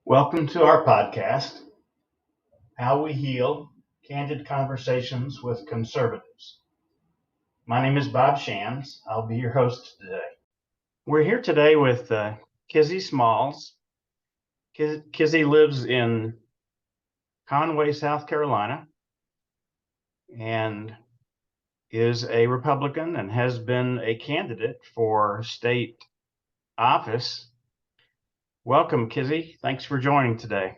Welcome to our podcast, How We Heal, Candid Conversations with Conservatives. My name is Bob Shams. I'll be your host today. We're here today with Kizzie Smalls. Kizzie lives in Conway, South Carolina, and is a Republican and has been a candidate for state office. Welcome, Kizzie. Thanks for joining today.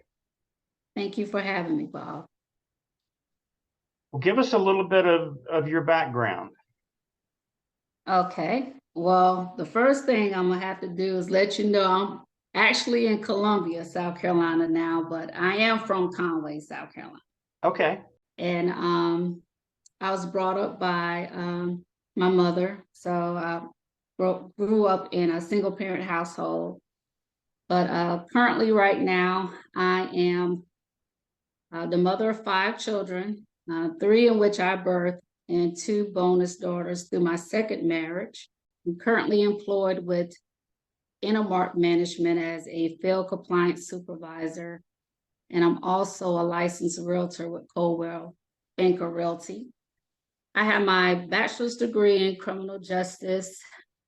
Thank you for having me, Bob. Well, give us a little bit of your background. Okay. Well, the first thing I'm going to have to do is let you know I'm actually in Columbia, South Carolina now, but I am from Conway, South Carolina. Okay. And I was brought up by my mother. So I grew up in a single parent household. But currently right now, I am the mother of 5 children, 3 in which I birthed and 2 bonus daughters through my second marriage. I'm currently employed with Intermark Management as a field compliance supervisor, and I'm also a licensed realtor with Coldwell Banker Realty. I have my bachelor's degree in criminal justice,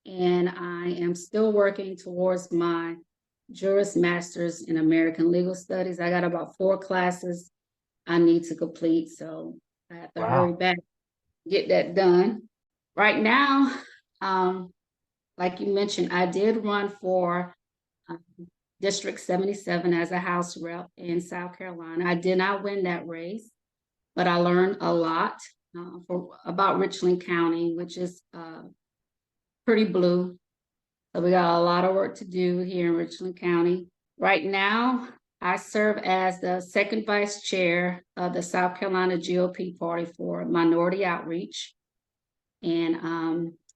and I am still working towards my Juris Master's in American Legal Studies. I got about 4 classes I need to complete, so I have to hurry back, get that done. Right now, like you mentioned, I did run for District 77 as a House rep in South Carolina. I did not win that race, but I learned a lot about Richland County, which is pretty blue. So we got a lot of work to do here in Richland County. Right now, I serve as the second vice chair of the South Carolina GOP party for Minority Outreach. And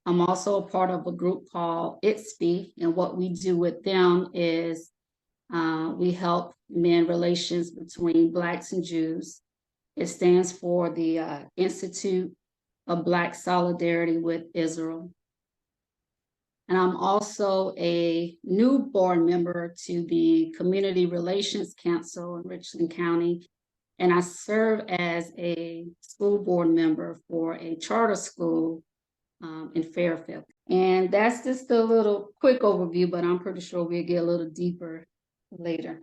I'm also a part of a group called ITSP. And what we do with them is we help mend relations between Blacks and Jews. It stands for the Institute of Black Solidarity with Israel. And I'm also a new board member to the Community Relations Council in Richland County. And I serve as a school board member for a charter school in Fairfield. And that's just a little quick overview, but I'm pretty sure we'll get a little deeper later.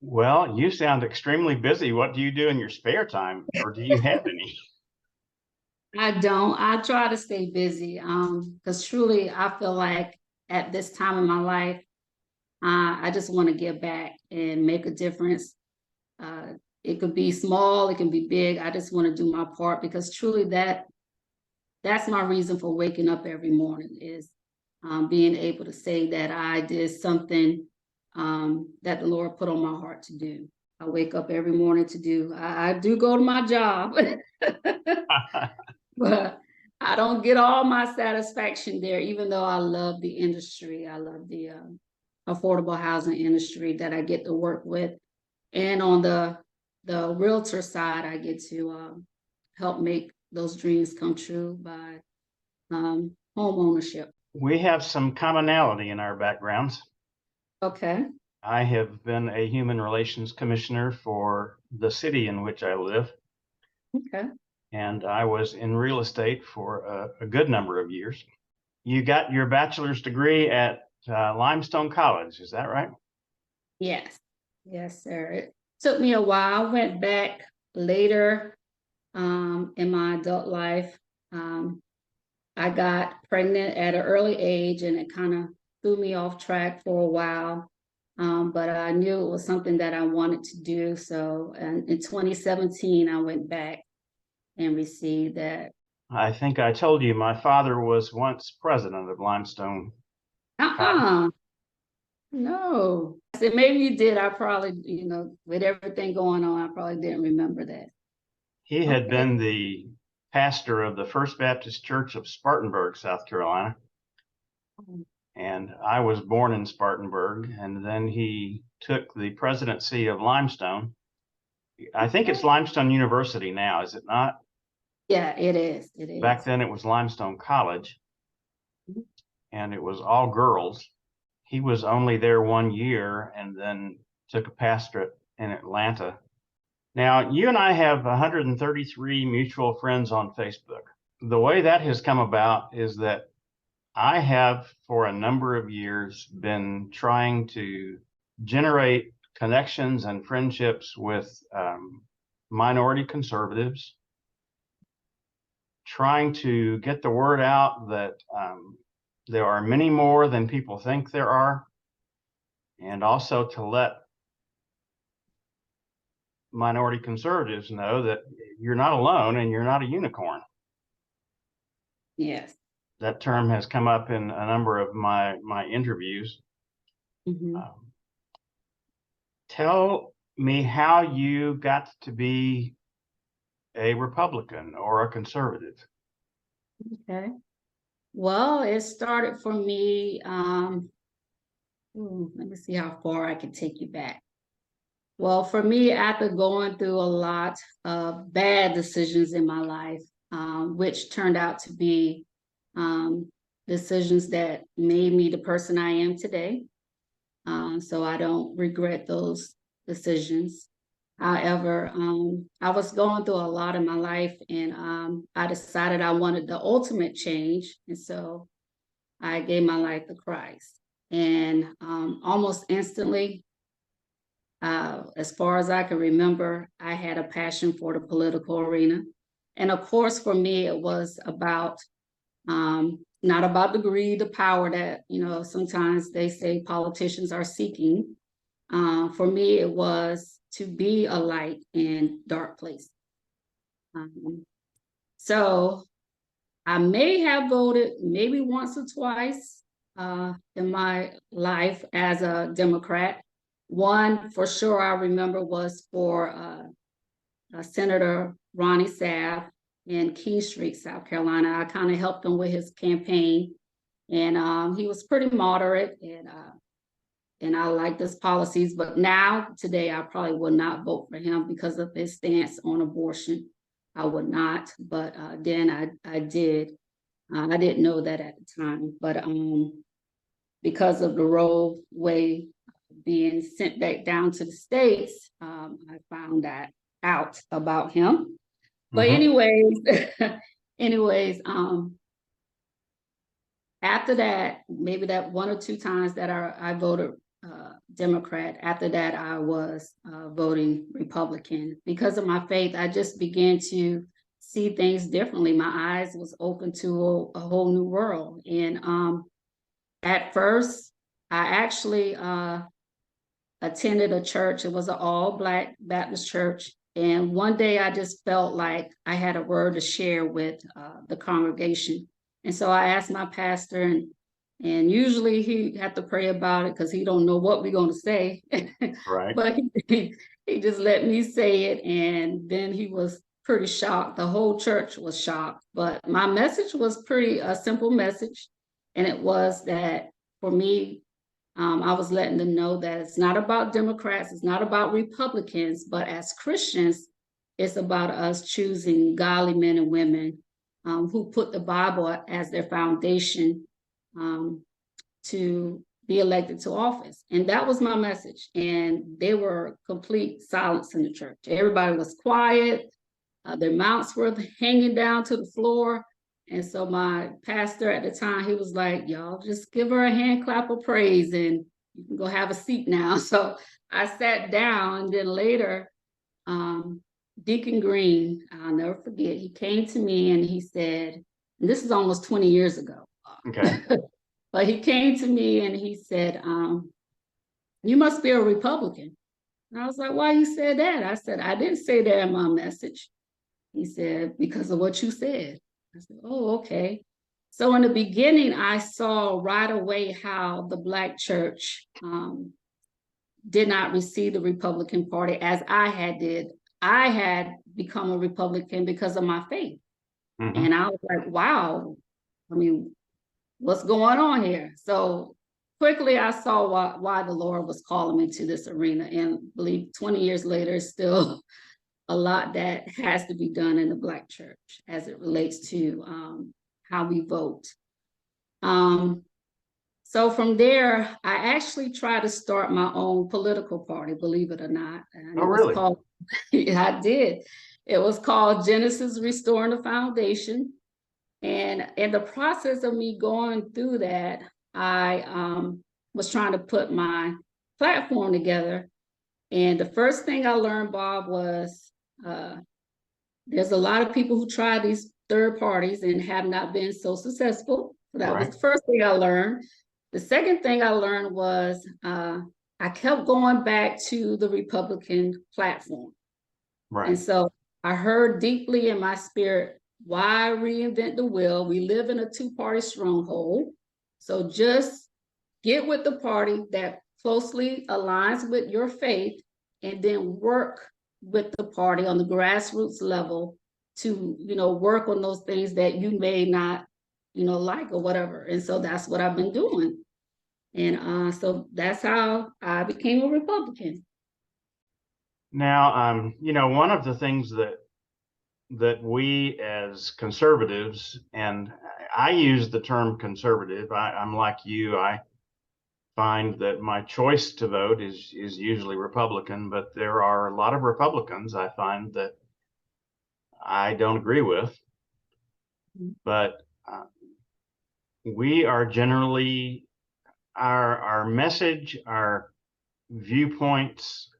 Well, you sound extremely busy. What do you do in your spare time, or do you have any? I don't. I try to stay busy because truly I feel like at this time in my life, I just want to give back and make a difference. It could be small, it can be big. I just want to do my part because truly that's my reason for waking up every morning is being able to say that I did something that the Lord put on my heart to do. I wake up every morning to do. I do go to my job. But I don't get all my satisfaction there, even though I love the industry. I love the affordable housing industry that I get to work with. And on the realtor side, I get to help make those dreams come true by home ownership. We have some commonality in our backgrounds. Okay. I have been a human relations commissioner for the city in which I live. Okay. And I was in real estate for a good number of years. You got your bachelor's degree at Limestone College, is that right? Yes. Yes, sir. It took me a while. I went back later in my adult life. I got pregnant at an early age and it kind of threw me off track for a while. But I knew it was something that I wanted to do. So in 2017, I went back and received that. I think I told you my father was once president of Limestone. No. I said, maybe you did. I probably, with everything going on, I probably didn't remember that. He had been the pastor of the First Baptist Church of Spartanburg, South Carolina. And I was born in Spartanburg, and then he took the presidency of Limestone. I think it's Limestone University now, is it not? Yeah, it is. It is. Back then it was Limestone College, and it was all girls. he was only there 1 year and then took a pastorate in Atlanta. Now, you and I have 133 mutual friends on Facebook. The way that has come about is that I have, for a number of years, been trying to generate connections and friendships with minority conservatives, trying to get the word out that there are many more than people think there are, and also to let minority conservatives know that you're not alone and you're not a unicorn. Yes. That term has come up in a number of my interviews. Mm-hmm. Tell me how you got to be a Republican or a conservative. Okay. Well, it started for me. Let me see how far I can take you back. Well, for me, after going through a lot of bad decisions in my life, which turned out to be decisions that made me the person I am today. So I don't regret those decisions. However, I was going through a lot in my life, and I decided I wanted the ultimate change. And so I gave my life to Christ. And almost instantly, as far as I can remember, I had a passion for the political arena. And of course, for me, it was about not about the greed, the power that, sometimes they say politicians are seeking. For me, it was to be a light in dark places. So I may have voted maybe once or twice in my life as a Democrat. One for sure I remember was for Senator Ronnie Sapp in King Street, South Carolina. I kind of helped him with his campaign, and he was pretty moderate, and I like his policies. But now, today, I probably would not vote for him because of his stance on abortion. I would not, but then I did. I didn't know that at the time, but because of the Roe Wade being sent back down to the States, I found that out about him. But anyways, after that, maybe that one or two times that I voted Democrat, after that I was voting Republican. Because of my faith, I just began to see things differently. My eyes was open to a whole new world. And at first, I actually attended a church. It was an all-Black Baptist church. And one day I just felt like I had a word to share with the congregation. And so I asked my pastor, and usually he had to pray about it because he don't know what we're going to say. Right. But he just let me say it. And then he was pretty shocked. The whole church was shocked. But my message was pretty a simple message. And it was that for me, I was letting them know that it's not about Democrats, it's not about Republicans, but as Christians, it's about us choosing godly men and women who put the Bible as their foundation to be elected to office. And that was my message. And there were complete silence in the church. Everybody was quiet. Their mouths were hanging down to the floor. And so my pastor at the time, he was like, y'all just give her a hand clap of praise and you can go have a seat now. So I sat down, and then later, Deacon Green, I'll never forget, he came to me and he said, and this is almost 20 years ago. Okay. But he came to me and he said, you must be a Republican. And I was like, why you said that? I said, I didn't say that in my message. He said, because of what you said. I said, oh, okay. So in the beginning, I saw right away how the Black church did not receive the Republican Party as I had did. I had become a Republican because of my faith. Mm-hmm. And I was like, wow, I mean, what's going on here? So quickly I saw why the Lord was calling me to this arena. And I believe 20 years later, still a lot that has to be done in the Black church as it relates to how we vote. So So from there, I actually tried to start my own political party, believe it or not. And Oh, it was really? called, I did. It was called Genesis Restoring the Foundation. And in the process of me going through that, I was trying to put my platform together. And the first thing I learned, Bob, was uh, there's a lot of people who try these third parties and have not been so successful. So that was Right. the first thing I learned. The second thing I learned was I kept going back to the Republican platform. And Right. so I heard deeply in my spirit, why reinvent the wheel? We live in a two-party stronghold. So just get with the party that closely aligns with your faith and then work with the party on the grassroots level to, work on those things that you may not, like or whatever. And so that's what I've been doing. And so that's how I became a Republican. Now, one of the things that we as conservatives, and I use the term conservative. I'm like you. I find that my choice to vote is usually Republican, but there are a lot of Republicans I find that I don't agree with. But we are generally our message, our viewpoints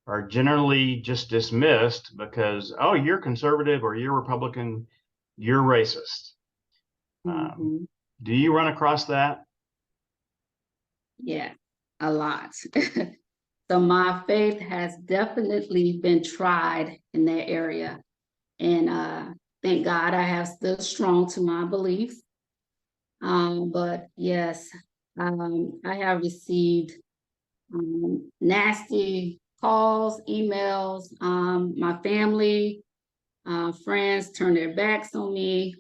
are generally just dismissed because, oh, you're conservative or you're Republican, you're racist. Mm-hmm. Do you run across that? Yeah, a lot. So my faith has definitely been tried in that area. And thank God I have stood strong to my beliefs. But yes, I have received nasty calls, emails. My family, friends turn their backs on me.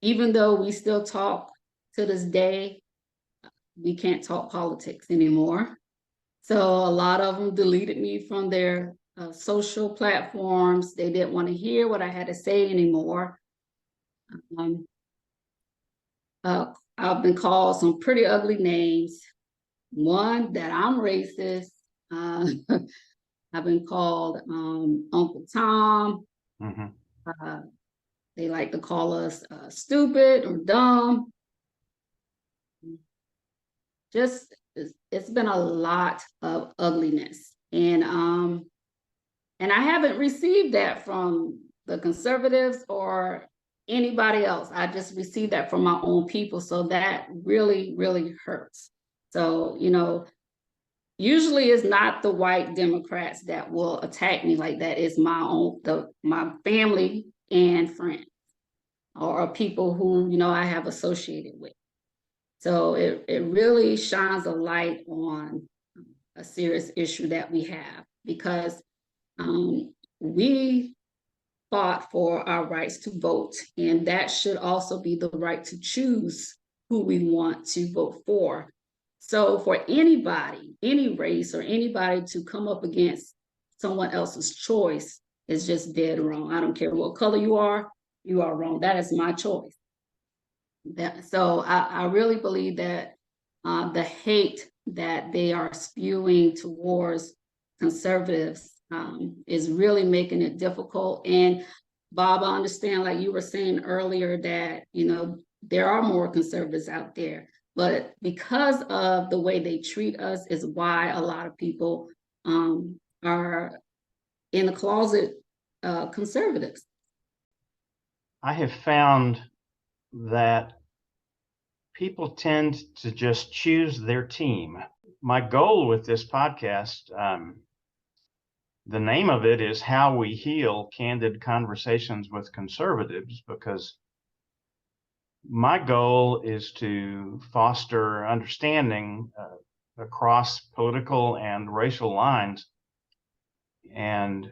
Even though we still talk to this day, we can't talk politics anymore. So a lot of them deleted me from their social platforms. They didn't want to hear what I had to say anymore. Um, I've been called some pretty ugly names. One, that I'm racist. Uh, I've been called Uncle Tom. Mm-hmm. Uh, they like to call us stupid or dumb. Just it's been a lot of ugliness, and I haven't received that from the conservatives or anybody else. I just received that from my own people. So that really, really hurts. So, usually it's not the white Democrats that will attack me like that. It's my family and friends or people who, I have associated with. So it really shines a light on a serious issue that we have because we fought for our rights to vote, and that should also be the right to choose who we want to vote for. So for anybody, any race or anybody to come up against someone else's choice is just dead wrong. I don't care what color you are wrong. That is my choice. So I really believe that the hate that they are spewing towards conservatives is really making it difficult. And Bob, I understand, like you were saying earlier, that there are more conservatives out there, but because of the way they treat us, is why a lot of people are in the closet conservatives. I have found that people tend to just choose their team. My goal with this podcast, the name of it is How We Heal Candid Conversations with Conservatives, because my goal is to foster understanding across political and racial lines. And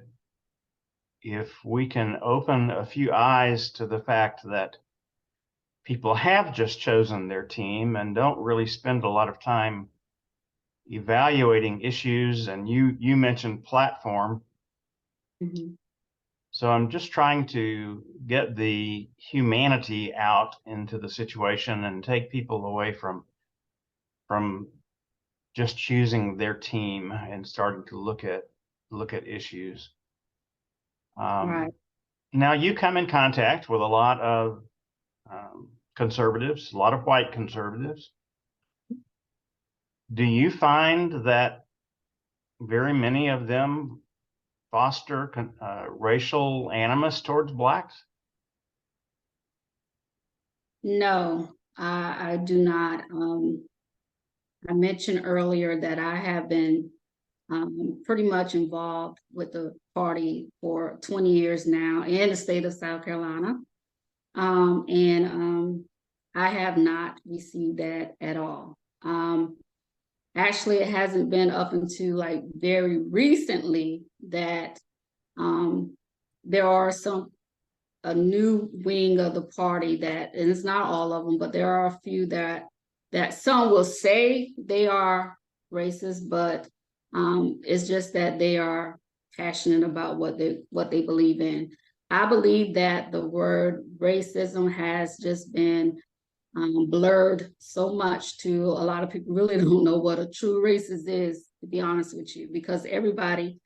if we can open a few eyes to the fact that people have just chosen their team and don't really spend a lot of time evaluating issues, and you mentioned platform. Mhm. So I'm just trying to get the humanity out into the situation and take people away from from just choosing their team and starting to look at issues. Right. Now you come in contact with a lot of conservatives, a lot of white conservatives. Do you find that very many of them foster racial animus towards blacks? No, I do not. I mentioned earlier that I have been pretty much involved with the party for 20 years now in the state of South Carolina. And I have not received that at all. Actually, it hasn't been up until like very recently that there are a new wing of the party that, and it's not all of them, but there are a few that some will say they are racist, but it's just that they are passionate about what they believe in. I believe that the word racism has just been blurred so much to a lot of people really don't know what a true racist is, to be honest with you, because everybody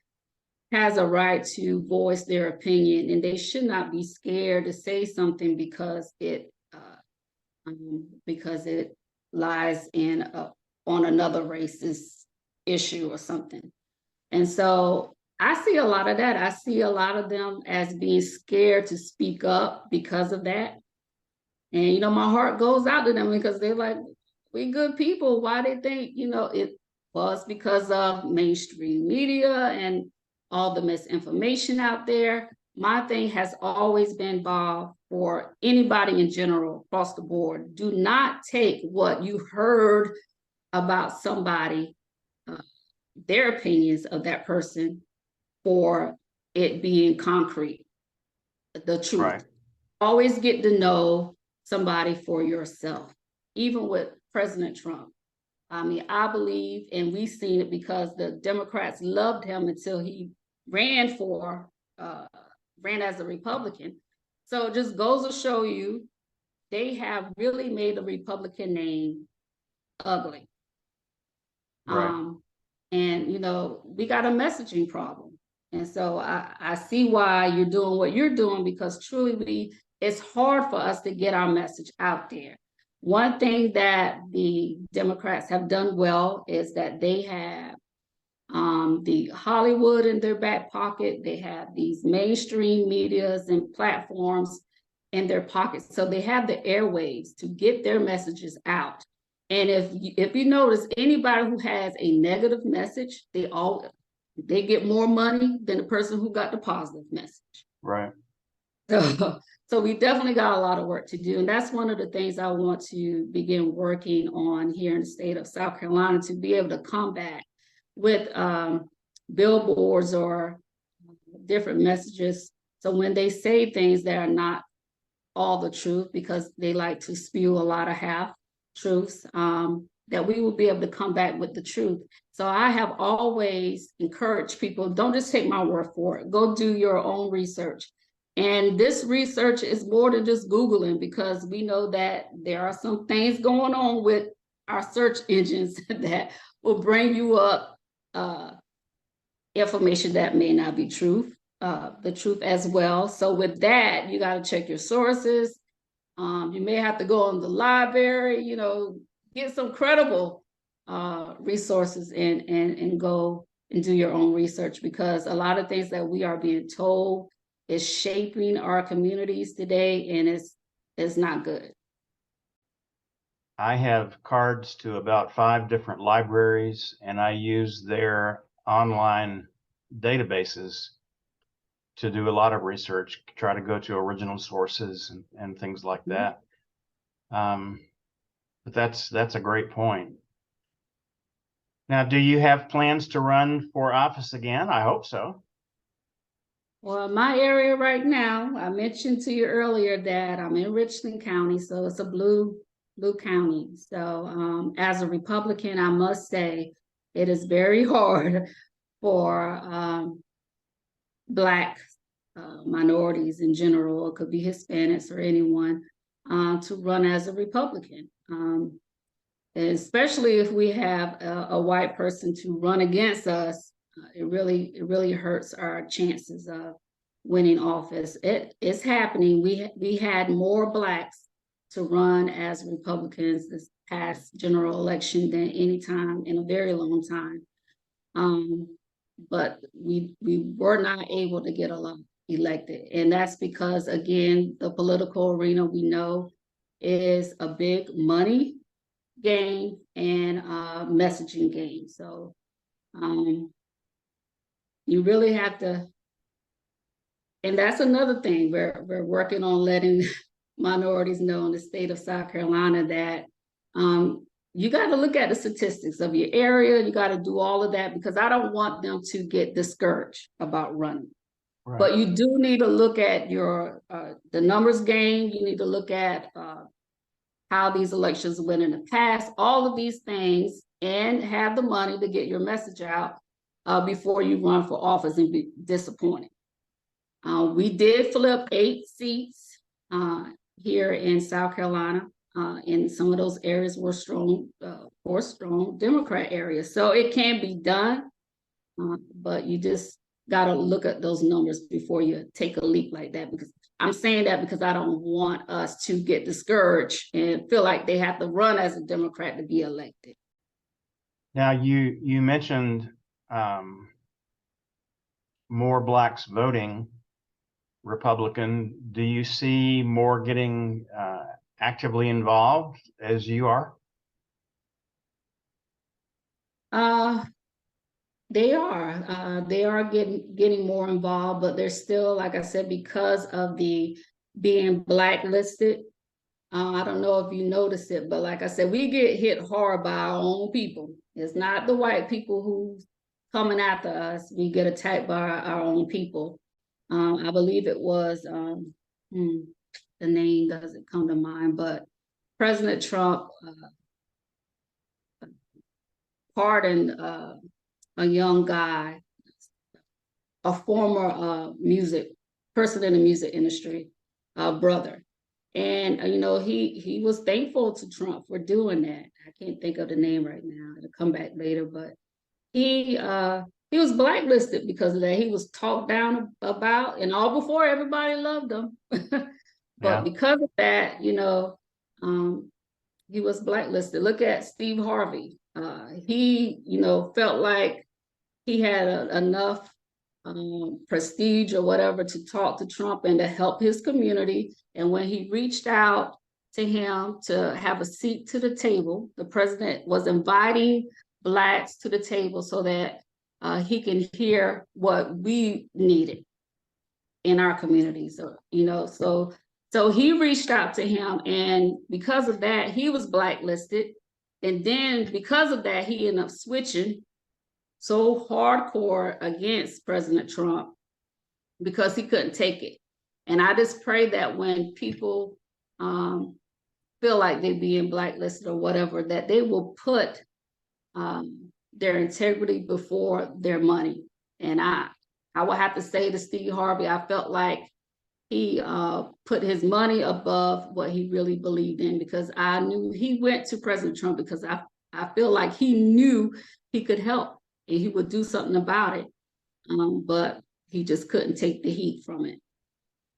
has a right to voice their opinion, and they should not be scared to say something because it lies in on another racist issue or something. And so I see a lot of that. I see a lot of them as being scared to speak up because of that. And my heart goes out to them because they're like, we good people. Why they think, it was because of mainstream media and all the misinformation out there. My thing has always been, Bob, for anybody in general across the board, do not take what you heard about somebody, their opinions of that person, for it being concrete, the truth. Right. Always get to know somebody for yourself, even with President Trump. I mean, I believe, and we've seen it because the Democrats loved him until he ran as a Republican. So it just goes to show you, they have really made the Republican name ugly. Right. And we got a messaging problem. And so I see why you're doing what you're doing, because truly it's hard for us to get our message out there. One thing that the Democrats have done well is that they have the Hollywood in their back pocket. They have these mainstream medias and platforms in their pockets. So they have the airwaves to get their messages out. And if you notice, anybody who has a negative message, they get more money than the person who got the positive message. Right. So we definitely got a lot of work to do. And that's one of the things I want to begin working on here in the state of South Carolina, to be able to combat with billboards or different messages. So when they say things that are not all the truth, because they like to spew a lot of half truths, that we will be able to come back with the truth. So I have always encouraged people, don't just take my word for it. Go do your own research. And this research is more than just Googling, because we know that there are some things going on with our search engines that will bring you up information that may not be the truth as well. So with that, you got to check your sources. You may have to go on the library, get some credible resources and go and do your own research, because a lot of things that we are being told is shaping our communities today, and it's not good. I have cards to about 5 different libraries, and I use their online databases to do a lot of research, try to go to original sources and things like that. But that's a great point. Now, do you have plans to run for office again? I hope so. Well, my area right now, I mentioned to you earlier that I'm in Richland County, so it's a blue county. So as a Republican, I must say it is very hard for Black minorities in general. It could be Hispanics or anyone to run as a Republican. especially if we have a white person to run against us, it really hurts our chances of winning office. It's happening. We had more Blacks to run as Republicans this past general election than any time in a very long time. But we were not able to get a lot elected. And that's because, again, the political arena, we know, is a big money game and messaging game. So you really have to, and that's another thing, we're working on letting minorities know in the state of South Carolina that you got to look at the statistics of your area. You got to do all of that, because I don't want them to get discouraged about running. Right. But you do need to look at your the numbers game. You need to look at how these elections went in the past, all of these things, and have the money to get your message out before you run for office and be disappointed. We did flip 8 seats here in South Carolina. And some of those areas were strong Democrat areas. So it can be done, but you just got to look at those numbers before you take a leap like that. Because I'm saying that because I don't want us to get discouraged and feel like they have to run as a Democrat to be elected. Now, you mentioned more Blacks voting Republican. Do you see more getting actively involved as you are? They are getting more involved, but they're still, like I said, because of the being blacklisted. I don't know if you noticed it, but like I said, we get hit hard by our own people. It's not the white people who's coming after us. We get attacked by our own people. I believe it was, the name doesn't come to mind, but President Trump pardoned a young guy, a former person in the music industry, brother. And, he was thankful to Trump for doing that. I can't think of the name right now. It'll come back later, but he was blacklisted because of that. He was talked down about, and all before everybody loved him. But because of that, he was blacklisted. Look at Steve Harvey. He, felt like he had enough prestige or whatever to talk to Trump and to help his community. And when he reached out to him to have a seat to the table, the president was inviting Blacks to the table so that he can hear what we needed in our community. So he reached out to him, and because of that, he was blacklisted. And then because of that, he ended up switching so hardcore against President Trump because he couldn't take it. And I just pray that when people feel like they're being blacklisted or whatever, that they will put their integrity before their money. And I will have to say to Steve Harvey, I felt like he put his money above what he really believed in, because I knew he went to President Trump because I feel like he knew he could help and he would do something about it. But he just couldn't take the heat from it.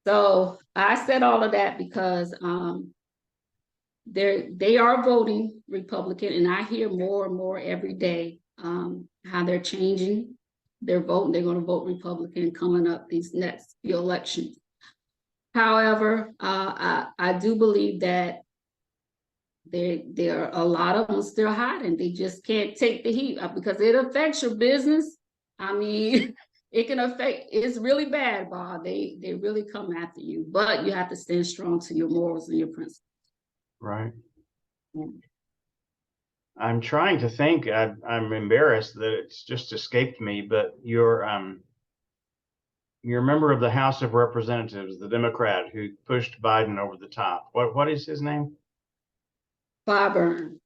So I said all of that because they are voting Republican, and I hear more and more every day how they're changing their vote. They're going to vote Republican coming up these next few elections. However, I do believe that there are a lot of them still hiding. They just can't take the heat because it affects your business. I mean, it can affect, it's really bad, Bob. They really come after you, but you have to stand strong to your morals and your principles. Right. Yeah. I'm trying to think. I'm embarrassed that it's just escaped me, but you're a member of the House of Representatives, the Democrat who pushed Biden over the top. What is his name? Clyburn.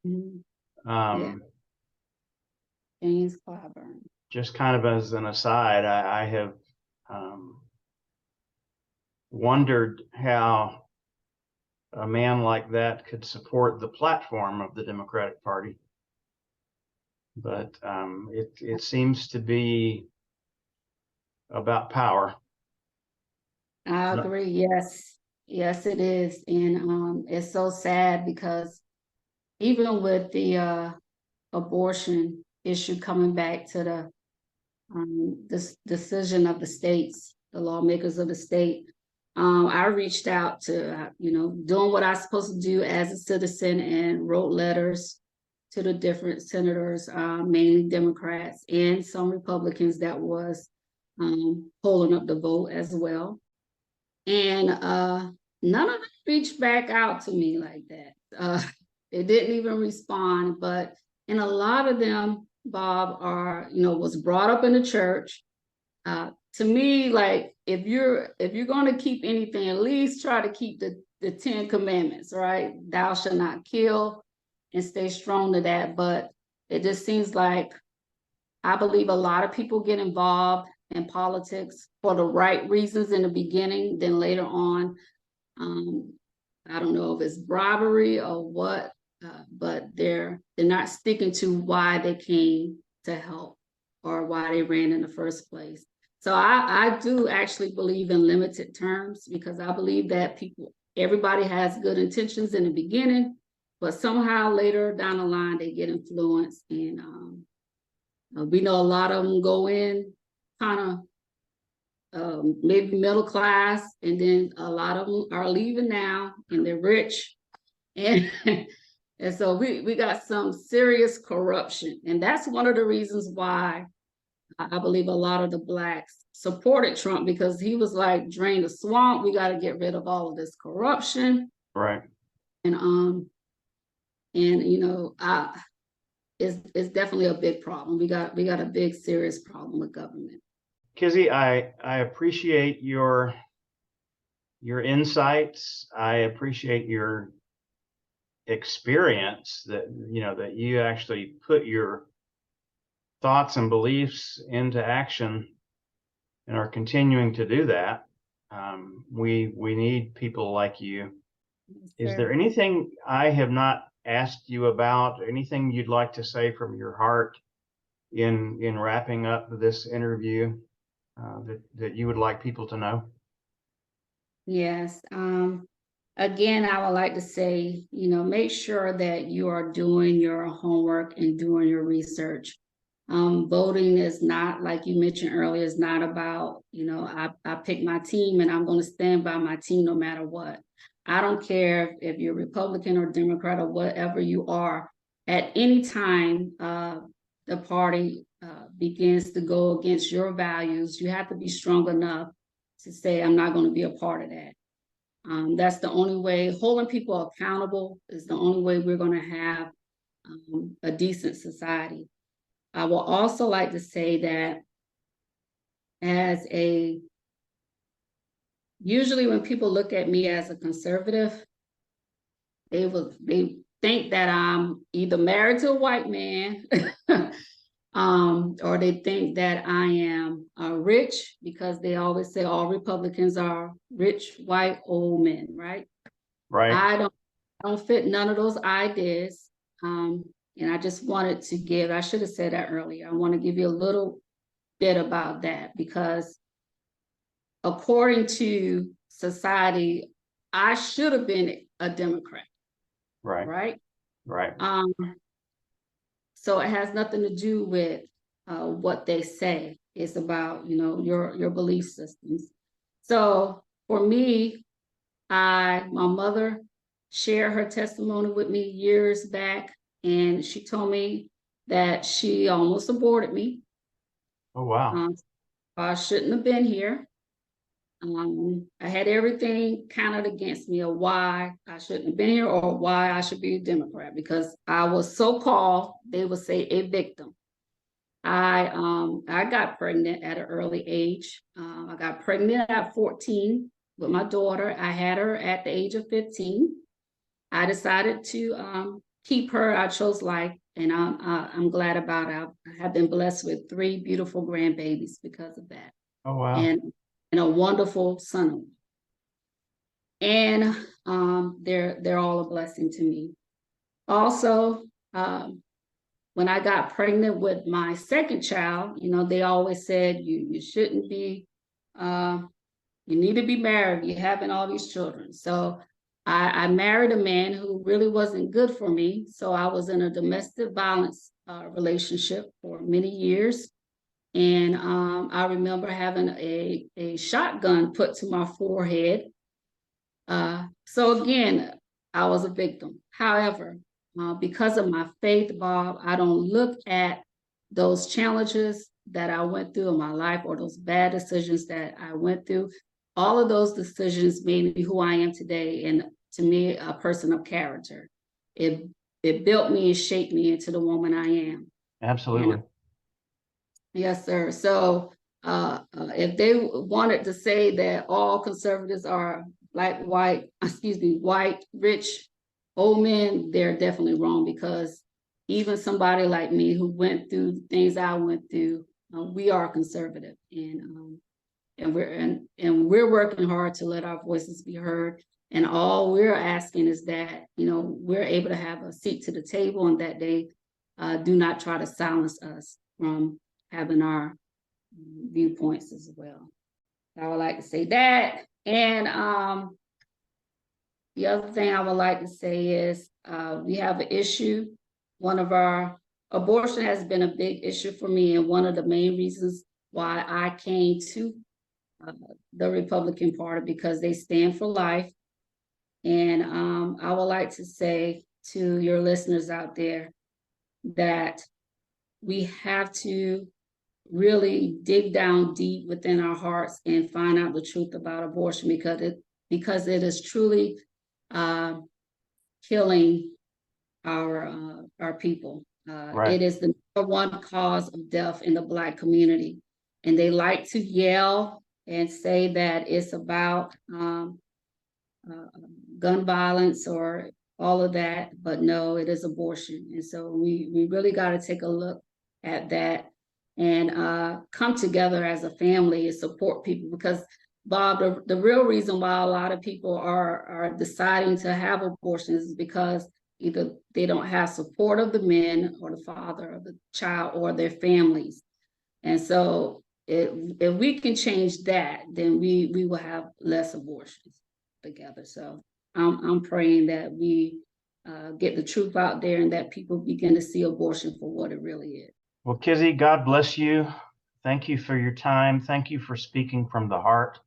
Mm-hmm. Yeah. James Clyburn. Just kind of as an aside, I have wondered how a man like that could support the platform of the Democratic Party. But it seems to be about power. I agree. Yes. Yes, it is. And it's so sad because even with the abortion issue coming back to this decision of the states, the lawmakers of the state, I reached out to, doing what I was supposed to do as a citizen and wrote letters to the different senators, mainly Democrats and some Republicans that was holding up the vote as well. And none of them reached back out to me like that. They didn't even respond, but and a lot of them, Bob, are, was brought up in the church. To me, like if you're going to keep anything, at least try to keep the 10 commandments, right? Thou shalt not kill, and stay strong to that. But it just seems like I believe a lot of people get involved in politics for the right reasons in the beginning, then later on, I don't know if it's bribery or what, but they're not sticking to why they came to help or why they ran in the first place. So I do actually believe in limited terms, because I believe that everybody has good intentions in the beginning, but somehow later down the line they get influenced, and we know a lot of them go in kind of maybe middle class, and then a lot of them are leaving now and they're rich, and and so we got some serious corruption, and that's one of the reasons why I believe a lot of the blacks supported Trump, because he was like, drain the swamp, we got to get rid of all of this corruption, Right. and it's definitely a big problem. We got a big serious problem with government. Kizzie, I appreciate your insights. I appreciate your experience that you actually put your thoughts and beliefs into action and are continuing to do that. We need people like you. Is there anything I have not asked you about, anything you'd like to say from your heart in wrapping up this interview that you would like people to know? Yes. Again, I would like to say, make sure that you are doing your homework and doing your research. Voting is not, like you mentioned earlier, is not about, I pick my team and I'm going to stand by my team no matter what. I don't care if you're Republican or Democrat or whatever you are. At any time the party begins to go against your values, you have to be strong enough to say, I'm not going to be a part of that. That's the only way. Holding people accountable is the only way we're going to have a decent society. I will also like to say that usually when people look at me as a conservative, they think that I'm either married to a white man or they think that I am rich, because they always say all Republicans are rich, white, old men, right? Right. I don't fit none of those ideas. And I just wanted to I should have said that earlier. I want to give you a little bit about that, because according to society, I should have been a Democrat. Right. So it has nothing to do with what they say. It's about, your belief systems. So for me, my mother shared her testimony with me years back, and she told me that she almost aborted me. Oh, wow. I shouldn't have been here. I had everything counted against me of why I shouldn't have been here or why I should be a Democrat, because I was so-called, they would say, a victim. I got pregnant at an early age. I got pregnant at 14 with my daughter. I had her at the age of 15. I decided to keep her. I chose life, and I'm glad about it. I have been blessed with 3 beautiful grandbabies because of that. Oh, wow. And a wonderful son. and they're all a blessing to me. Also, when I got pregnant with my second child, they always said you shouldn't be, you need to be married. You're having all these children. So I married a man who really wasn't good for me. So I was in a domestic violence relationship for many years. And I remember having a shotgun put to my forehead. So again, I was a victim. However, because of my faith, Bob, I don't look at those challenges that I went through in my life or those bad decisions that I went through. All of those decisions made me who I am today, and to me, a person of character. It built me and shaped me into the woman I am. Absolutely. And yes, sir. So if they wanted to say that all conservatives are black, white, white, rich, old men, they're definitely wrong, because even somebody like me who went through the things I went through, we are conservative, and we're working hard to let our voices be heard. And all we're asking is that we're able to have a seat to the table, and that they do not try to silence us from having our viewpoints as well. I would like to say that. And the other thing I would like to say is we have an issue. Abortion has been a big issue for me, and one of the main reasons why I came to the Republican Party, because they stand for life. And I would like to say to your listeners out there that we have to really dig down deep within our hearts and find out the truth about abortion, because it is truly killing our people. Right. It is the number one cause of death in the Black community, and they like to yell and say that it's about gun violence or all of that, but no, it is abortion. And so we really got to take a look at that and come together as a family and support people, because Bob, the real reason why a lot of people are deciding to have abortions is because either they don't have support of the men or the father of the child or their families. And so if we can change that, then we will have less abortions together. So I'm praying that we get the truth out there and that people begin to see abortion for what it really is. Well, Kizzie, God bless you. Thank you for your time. Thank you for speaking from the heart.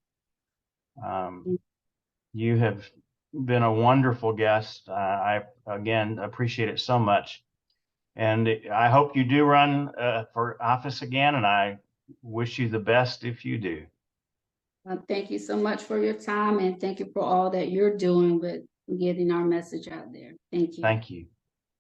You have been a wonderful guest. I, again, appreciate it so much. And I hope you do run for office again, and I wish you the best if you do. Thank you so much for your time, and thank you for all that you're doing with getting our message out there. Thank you. Thank you.